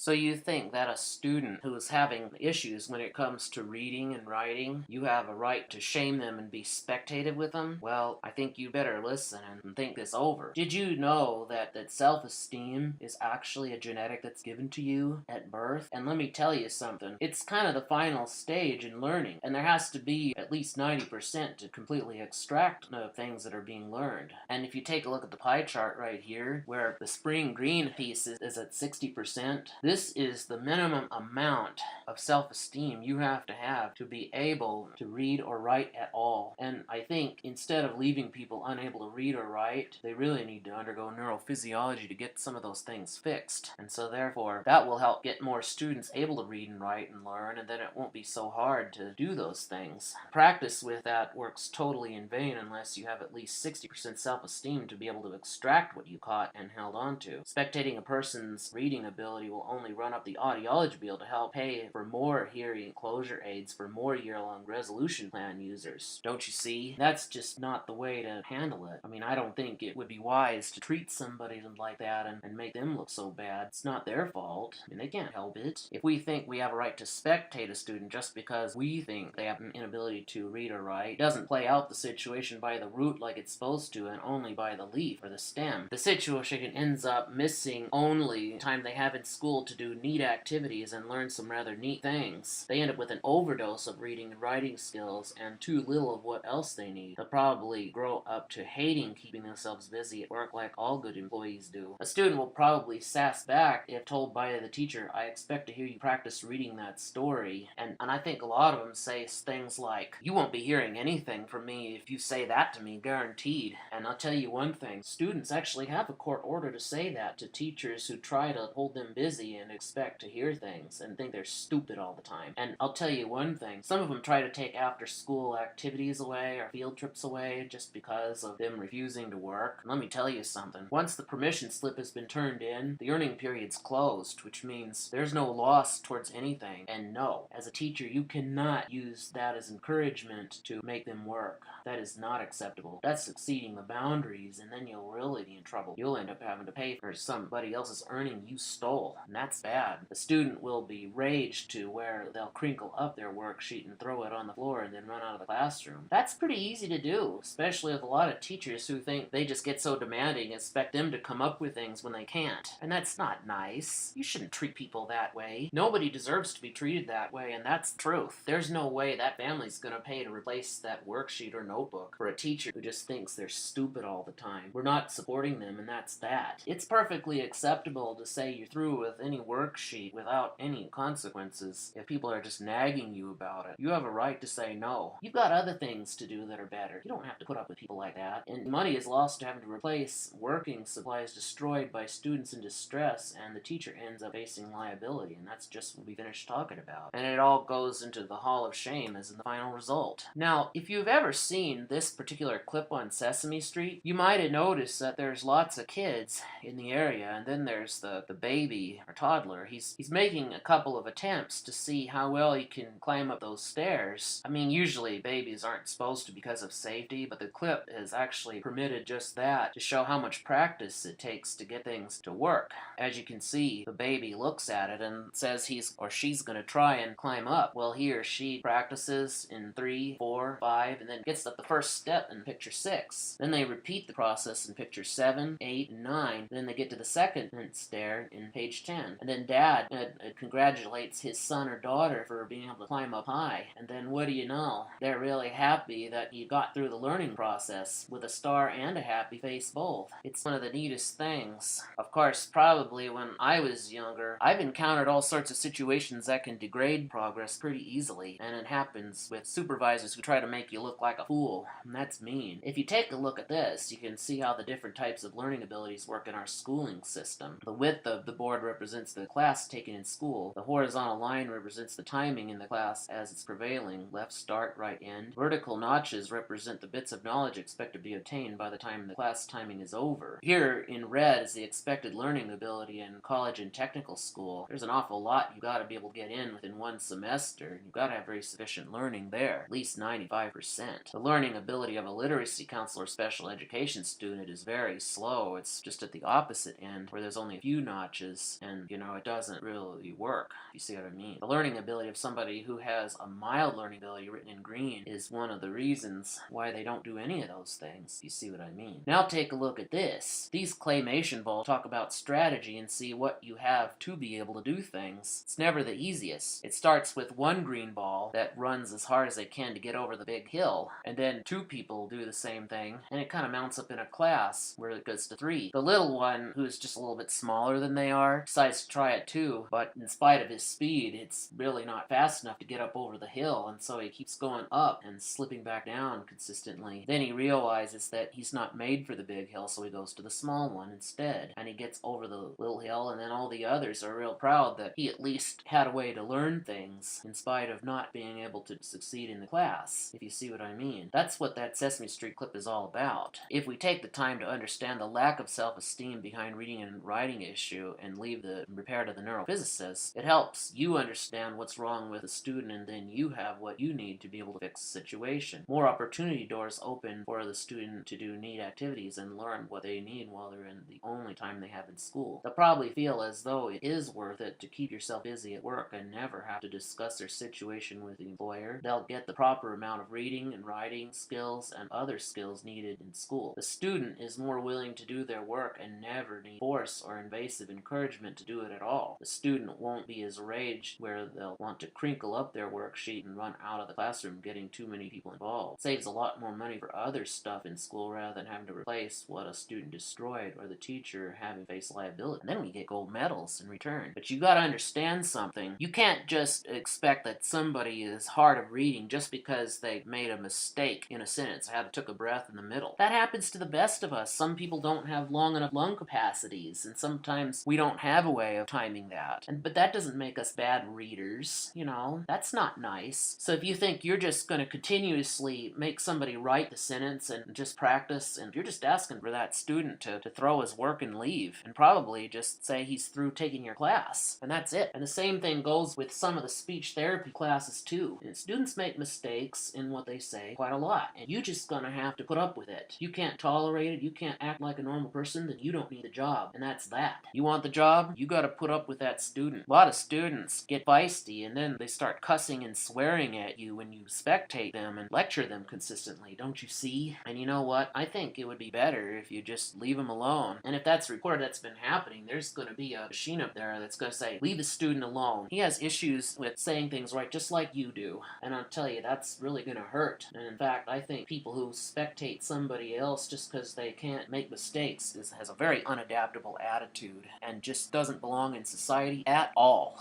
So you think that a student who is having issues when it comes to reading and writing, you have a right to shame them and be spectative with them? Well, I think you better listen and think this over. Did you know that self-esteem is actually a genetic that's given to you at birth? And let me tell you something. It's kind of the final stage in learning, and there has to be at least 90% to completely extract the things that are being learned. And if you take a look at the pie chart right here, where the spring green piece is at 60%, this is the minimum amount of self-esteem you have to be able to read or write at all. And I think instead of leaving people unable to read or write, they really need to undergo neurophysiology to get some of those things fixed. And so therefore, that will help get more students able to read and write and learn, and then it won't be so hard to do those things. Practice with that works totally in vain unless you have at least 60% self-esteem to be able to extract what you caught and held onto. Spectating a person's reading ability will only run up the audiology bill to help pay for more hearing closure aids for more year-long resolution plan users. Don't you see? That's just not the way to handle it. I mean, I don't think it would be wise to treat somebody like that and make them look so bad. It's not their fault. I mean, they can't help it. If we think we have a right to spectate a student just because we think they have an inability to read or write, it doesn't play out the situation by the root like it's supposed to and only by the leaf or the stem. The situation ends up missing only time they have in school to do neat activities and learn some rather neat things. They end up with an overdose of reading and writing skills and too little of what else they need. They'll probably grow up to hating keeping themselves busy at work like all good employees do. A student will probably sass back if told by the teacher, "I expect to hear you practice reading that story." And I think a lot of them say things like, "You won't be hearing anything from me if you say that to me, guaranteed." And I'll tell you one thing, students actually have a court order to say that to teachers who try to hold them busy and expect to hear things and think they're stupid all the time. And I'll tell you one thing, some of them try to take after school activities away or field trips away just because of them refusing to work. Let me tell you something, once the permission slip has been turned in, the earning period's closed, which means there's no loss towards anything. And no, as a teacher, you cannot use that as encouragement to make them work. That is not acceptable. That's exceeding the boundaries, and then you'll really be in trouble. You'll end up having to pay for somebody else's earning you stole, and that's bad. The student will be raged to where they'll crinkle up their worksheet and throw it on the floor and then run out of the classroom. That's pretty easy to do, especially with a lot of teachers who think they just get so demanding and expect them to come up with things when they can't. And that's not nice. You shouldn't treat people that way. Nobody deserves to be treated that way, and that's the truth. There's no way that family's gonna pay to replace that worksheet or notebook for a teacher who just thinks they're stupid all the time. We're not supporting them, and that's that. It's perfectly acceptable to say you're through with any worksheet without any consequences if people are just nagging you about it. You have a right to say no. You've got other things to do that are better. You don't have to put up with people like that. And money is lost to having to replace working supplies destroyed by students in distress, and the teacher ends up facing liability, and that's just what we finished talking about. And it all goes into the Hall of Shame as the final result. Now, if you've ever seen this particular clip on Sesame Street, you might have noticed that there's lots of kids in the area, and then there's the baby or toddler. He's making a couple of attempts to see how well he can climb up those stairs. I mean, usually babies aren't supposed to because of safety, but the clip has actually permitted just that to show how much practice it takes to get things to work. As you can see, the baby looks at it and says he's or she's going to try and climb up. Well, he or she practices in 3, 4, 5, and then gets up the first step in picture 6. Then they repeat the process in picture 7, 8, and 9. Then they get to the second stair in page 10. And then Dad congratulates his son or daughter for being able to climb up high. And then what do you know? They're really happy that you got through the learning process with a star and a happy face both. It's one of the neatest things. Of course, probably when I was younger, I've encountered all sorts of situations that can degrade progress pretty easily. And it happens with supervisors who try to make you look like a fool. And that's mean. If you take a look at this, you can see how the different types of learning abilities work in our schooling system. The width of the board represents the class taken in school. The horizontal line represents the timing in the class as it's prevailing, left start, right end. Vertical notches represent the bits of knowledge expected to be obtained by the time the class timing is over. Here in red is the expected learning ability in college and technical school. There's an awful lot you've got to be able to get in within one semester. You've got to have very sufficient learning there, at least 95%. The learning ability of a literacy counselor special education student is very slow. It's just at the opposite end where there's only a few notches, and it doesn't really work. You see what I mean? The learning ability of somebody who has a mild learning ability written in green is one of the reasons why they don't do any of those things. You see what I mean? Now take a look at this. These claymation balls talk about strategy and see what you have to be able to do things. It's never the easiest. It starts with one green ball that runs as hard as they can to get over the big hill, and then two people do the same thing, and it kind of mounts up in a class where it goes to three. The little one, who's just a little bit smaller than they are, decides to try it too, but in spite of his speed, it's really not fast enough to get up over the hill, and so he keeps going up and slipping back down consistently. Then he realizes that he's not made for the big hill, so he goes to the small one instead, and he gets over the little hill, and then all the others are real proud that he at least had a way to learn things in spite of not being able to succeed in the class, if you see what I mean. That's what that Sesame Street clip is all about. If we take the time to understand the lack of self-esteem behind reading and writing issue and leave the repair to the neurophysicists, it helps you understand what's wrong with the student, and then you have what you need to be able to fix the situation. More opportunity doors open for the student to do neat activities and learn what they need while they're in the only time they have in school. They'll probably feel as though it is worth it to keep yourself busy at work and never have to discuss their situation with the employer. They'll get the proper amount of reading and writing skills and other skills needed in school. The student is more willing to do their work and never need force or invasive encouragement to do it at all. The student won't be as raged where they'll want to crinkle up their worksheet and run out of the classroom getting too many people involved. It saves a lot more money for other stuff in school rather than having to replace what a student destroyed or the teacher having to face liability. And then we get gold medals in return. But you gotta understand something. You can't just expect that somebody is hard of reading just because they made a mistake in a sentence, took a breath in the middle. That happens to the best of us. Some people don't have long enough lung capacities, and sometimes we don't have a way of timing that. But that doesn't make us bad readers, That's not nice. So if you think you're just going to continuously make somebody write the sentence and just practice, and you're just asking for that student to throw his work and leave, and probably just say he's through taking your class, and that's it. And the same thing goes with some of the speech therapy classes too. And students make mistakes in what they say quite a lot, and you just gonna have to put up with it. You can't tolerate it, you can't act like a normal person, then you don't need the job, and that's that. You want the job? You gotta put up with that student. A lot of students get feisty, and then they start cussing and swearing at you when you spectate them and lecture them consistently, don't you see? And you know what? I think it would be better if you just leave them alone. And if that's reported that's been happening, there's gonna be a machine up there that's gonna say, leave the student alone. He has issues with saying things right just like you do. And I'll tell you, that's really gonna hurt. And in fact, I think people who spectate somebody else just because they can't make mistakes has a very unadaptable attitude and just doesn't belong in society at all.